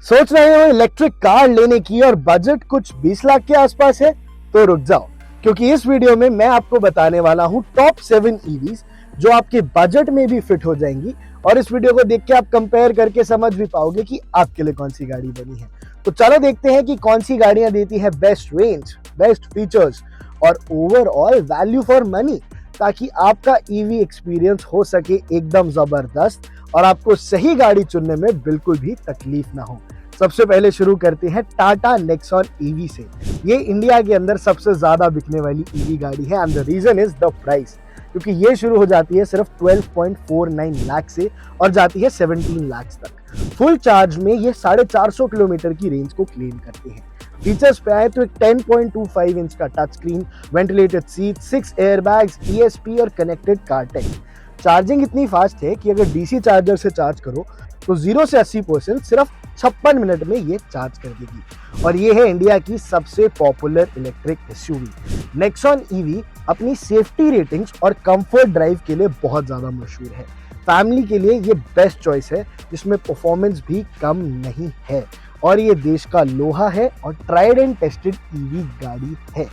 सोच रहे हो इलेक्ट्रिक कार लेने की और बजट कुछ 20 लाख के आसपास है? तो रुक जाओ, क्योंकि इस वीडियो में मैं आपको बताने वाला हूं टॉप 7 ईवीज जो आपके बजट में भी फिट हो जाएंगी। और इस वीडियो को देख के आप कंपेयर करके समझ भी पाओगे कि आपके लिए कौन सी गाड़ी बनी है। तो चलो देखते हैं कि कौन सी गाड़ियां देती है बेस्ट रेंज, बेस्ट फीचर्स और ओवरऑल वैल्यू फॉर मनी, ताकि आपका ईवी एक्सपीरियंस हो सके एकदम जबरदस्त और आपको सही गाड़ी चुनने में बिल्कुल भी तकलीफ ना हो। सबसे पहले शुरू करते हैं टाटा नेक्सॉन ईवी से। ये इंडिया के अंदर सबसे ज्यादा बिकने वाली ईवी गाड़ी है and the reason is the price, क्योंकि ये शुरू हो जाती है सिर्फ 12.49 लाख से और जाती है 17 लाख तक। फुल चार्ज में ये 450 किलोमीटर की रेंज को क्लेम करते हैं। फीचर्स पे आए तो एक 10.25 इंच का touch screen, ventilated seat, 6 airbags, ESP और कनेक्टेड कार टेक। चार्जिंग इतनी फास्ट है कि अगर डीसी चार्जर से चार्ज करो तो 0 से 80% सिर्फ 56 मिनट में ये चार्ज कर देगी। और ये है इंडिया की सबसे popular electric SUV. Nexon EV अपनी सेफ्टी रेटिंग्स और कंफर्ट ड्राइव के लिए बहुत ज्यादा मशहूर है। फैमिली के लिए ये बेस्ट चॉइस है जिसमें परफॉर्मेंस भी कम नहीं है और ये देश का लोहा है और ट्राइड एंड टेस्टेड ईवी गाड़ी है।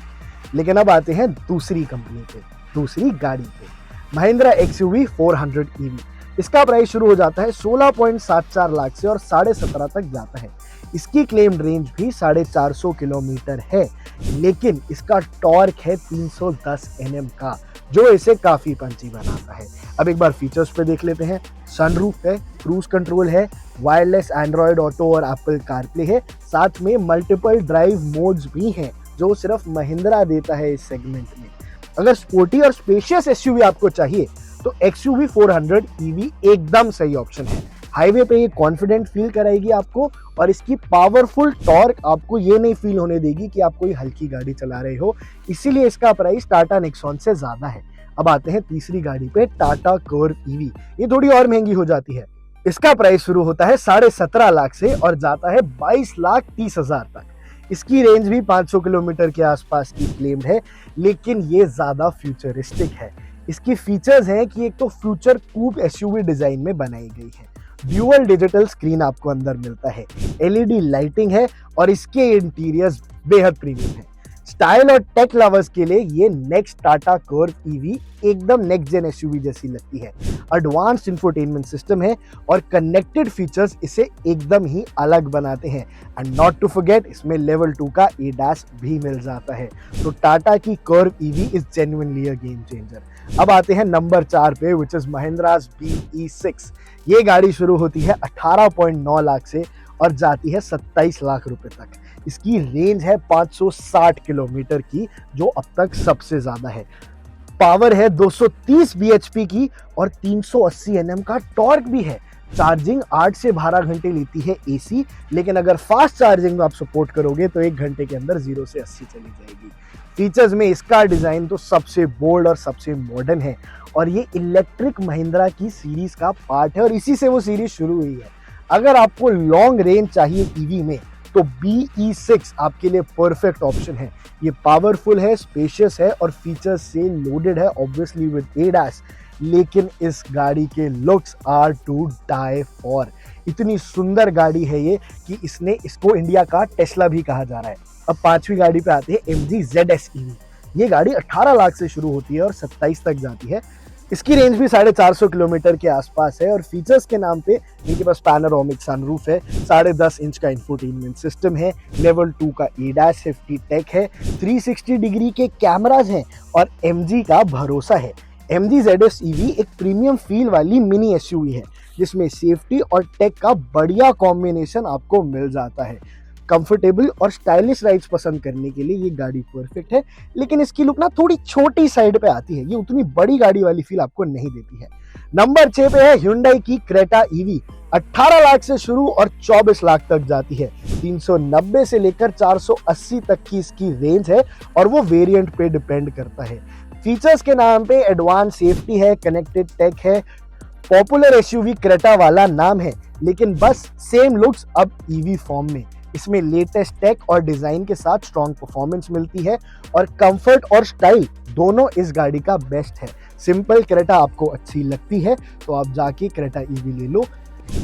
लेकिन अब आते हैं दूसरी कंपनी पे, दूसरी गाड़ी पे, महिंद्रा XUV 400 ईवी। इसका प्राइस शुरू हो जाता है 16.74 लाख से और 17.5 तक जाता है। इसकी क्लेम्ड रेंज भी 450 किलोमीटर है, लेकिन इसका टॉर्क है 310 Nm का, जो इसे काफी पंची बनाता है। अब एक बार फीचर्स पे देख लेते हैं। सनरूफ है, क्रूज कंट्रोल है, वायरलेस एंड्रॉयड ऑटो और एप्पल कारप्ले है, साथ में मल्टीपल ड्राइव मोड्स भी हैं जो सिर्फ महिंद्रा देता है इस सेगमेंट में। अगर स्पोर्टी और स्पेशियस एसयूवी आपको चाहिए तो XUV 400 ईवी एकदम सही ऑप्शन है। हाईवे पे ये कॉन्फिडेंट फील कराएगी आपको और इसकी पावरफुल टॉर्क आपको ये नहीं फील होने देगी कि आप कोई हल्की गाड़ी चला रहे हो, इसीलिए इसका प्राइस टाटा नेक्सॉन से ज्यादा है। अब आते हैं तीसरी गाड़ी पे, टाटा कर्व ईवी। ये थोड़ी और महंगी हो जाती है। इसका प्राइस शुरू होता है 17.5 लाख से और जाता है 22,30,000 तक। इसकी रेंज भी 500 किलोमीटर के आसपास की क्लेम्ड है, लेकिन ये ज्यादा फ्यूचरिस्टिक है। इसकी फीचर्स हैं कि एक तो फ्यूचर कूप एसयूवी डिजाइन में बनाई गई है, ड्यूअल डिजिटल स्क्रीन आपको अंदर मिलता है, LED लाइटिंग है और इसके इंटीरियर्स बेहद प्रीमियम है। स्टाइल और टेक लवर्स के लिए ये नेक्स्ट टाटा कर्व ईवी एकदम नेक्स्ट जेन एसयूवी जैसी लगती है। एडवांस्ड इंफोटेनमेंट सिस्टम है और कनेक्टेड फीचर्स इसे एकदम ही अलग बनाते हैं। एंड नॉट टू फॉरगेट, इसमें लेवल 2 का ADAS भी मिल जाता है। तो टाटा की Curvv EV is genuinely a game changer. अब आते हैं नंबर 4 पे, विच इज महिंद्राज BE6। ये गाड़ी शुरू होती है 18.9 लाख से और जाती है 27 लाख रुपए तक। इसकी रेंज है 560 किलोमीटर की, जो अब तक सबसे ज्यादा है। पावर है 230 bhp की और 380 Nm का टॉर्क भी है। चार्जिंग 8 से 12 घंटे लेती है AC, लेकिन अगर फास्ट चार्जिंग में आप सपोर्ट करोगे तो 1 घंटे के अंदर 0 से 80 चली जाएगी। फीचर्स में इसका डिजाइन तो सबसे बोल्ड और सबसे मॉडर्न है और ये इलेक्ट्रिक महिंद्रा की सीरीज का पार्ट है और इसी से वो सीरीज शुरू हुई है। अगर आपको लॉन्ग रेंज चाहिए ईवी में तो BE6 आपके लिए परफेक्ट ऑप्शन है। ये पावरफुल है, स्पेशियस है और फीचर्स से लोडेड है, ऑब्वियसली विद ADAS, लेकिन इस गाड़ी के looks are to die for. इतनी सुंदर गाड़ी है ये कि इसको इंडिया का टेस्ला भी कहा जा रहा है। अब पांचवी गाड़ी पे आते हैं MG ZS EV। ये गाड़ी 18 लाख से शुरू होती है और 27 तक जाती है। इसकी रेंज भी 450 किलोमीटर के आसपास है और फीचर्स के नाम पे इनके पास पैनोरामिक सनरूफ है, 10.5 इंच का इंफोटेनमेंट सिस्टम है, लेवल 2 का ADAS सेफ्टी टेक है, 360 डिग्री के कैमराज हैं और MG का भरोसा है। MG ZS EV एक प्रीमियम फील वाली मिनी एसयूवी है जिसमें सेफ्टी और टेक का बढ़िया कॉम्बिनेशन आपको मिल जाता है। कंफर्टेबल और स्टाइलिश राइड्स पसंद करने के लिए ये गाड़ी परफेक्ट है, लेकिन इसकी लुक ना थोड़ी छोटी साइड पे आती है। ये उतनी बड़ी गाड़ी वाली फील आपको नहीं देती है। नंबर 6 पे है Hyundai की क्रेटा ईवी। 18 लाख से शुरू और 24 लाख तक जाती है। 390 से लेकर 480 तक की इसकी रेंज है और वो वेरिएंट पे डिपेंड करता है। फीचर्स के नाम पे एडवांस सेफ्टी है, कनेक्टेड टेक है, पॉपुलर एसयूवी क्रेटा वाला नाम है, लेकिन बस सेम लुक्स अब ईवी फॉर्म में। इसमें लेटेस्ट टेक और डिजाइन के साथ स्ट्रॉन्ग परफॉर्मेंस मिलती है और कंफर्ट और स्टाइल दोनों इस गाड़ी का बेस्ट है। सिंपल क्रेटा आपको अच्छी लगती है तो आप जाके क्रेटा ईवी ले लो।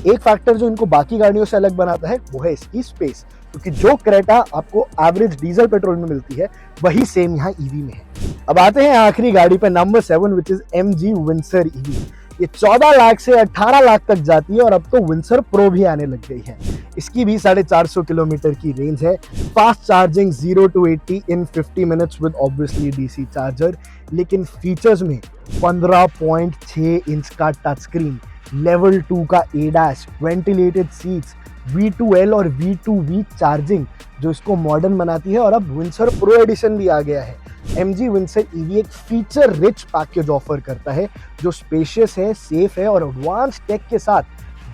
एक फैक्टर जो इनको बाकी गाड़ियों से अलग बनाता है वो है इसकी स्पेस, क्योंकि जो क्रेटा आपको एवरेज डीजल पेट्रोल में मिलती है वही सेम यहाँ ईवी में है। अब आते हैं आखिरी गाड़ी पे, number 7, which is MG Windsor EV. ये 14 लाख से 18 लाख तक जाती है और अब तो विंसर प्रो भी आने लग गई है। इसकी भी 450 किलोमीटर की रेंज है, fast charging 0 to 80 in 50 minutes with obviously DC charger. लेकिन फीचर्स में 15.6 इंच का टच स्क्रीन, लेवल 2 का एडास, वेंटिलेटेड सीट्स, V2L और V2V चार्जिंग जो इसको मॉडर्न बनाती है, और अब विंसर प्रो एडिशन भी आ गया है। MG विंसर ईवी एक फीचर रिच पैकेज ऑफर करता है जो स्पेशियस है, सेफ है और एडवांस टेक के साथ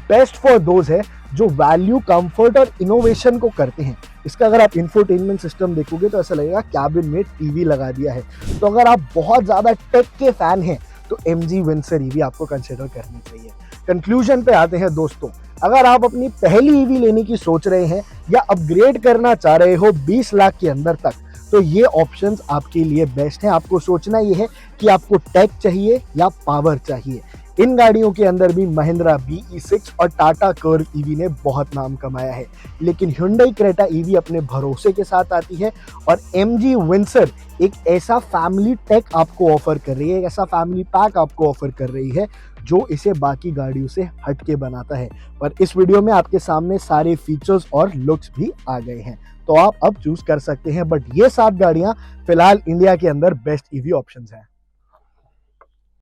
बेस्ट फॉर दोज है जो वैल्यू, कंफर्ट और इनोवेशन को करते हैं। इसका अगर आप इंफोटेनमेंट सिस्टम देखोगे तो ऐसा लगेगा कैबिन में टीवी लगा दिया है। तो अगर आप बहुत ज्यादा टेक के फैन हैं तो MG विंसर ईवी आपको कंसिडर करनी चाहिए। कंक्लूजन पे आते हैं दोस्तों, अगर आप अपनी पहली ईवी लेने की सोच रहे हैं या अपग्रेड करना चाह रहे हो 20 लाख के अंदर तक, तो ये ऑप्शंस आपके लिए बेस्ट हैं। आपको सोचना ये है कि आपको टेक चाहिए या पावर चाहिए। इन गाड़ियों के अंदर भी महिंद्रा BE6 और टाटा कर्व ईवी ने बहुत नाम कमाया है, लेकिन Hyundai क्रेटा ईवी अपने भरोसे के साथ आती है और MG विंसर एक ऐसा फैमिली टेक आपको ऑफर कर रही है, एक ऐसा फैमिली पैक आपको ऑफर कर रही है जो इसे बाकी गाड़ियों से हटके बनाता है। पर इस वीडियो में आपके सामने सारे फीचर्स और लुक्स भी आ गए हैं, तो आप अब चूज कर सकते हैं। बट ये 7 गाड़ियां फिलहाल इंडिया के अंदर बेस्ट ईवी ऑप्शंस हैं।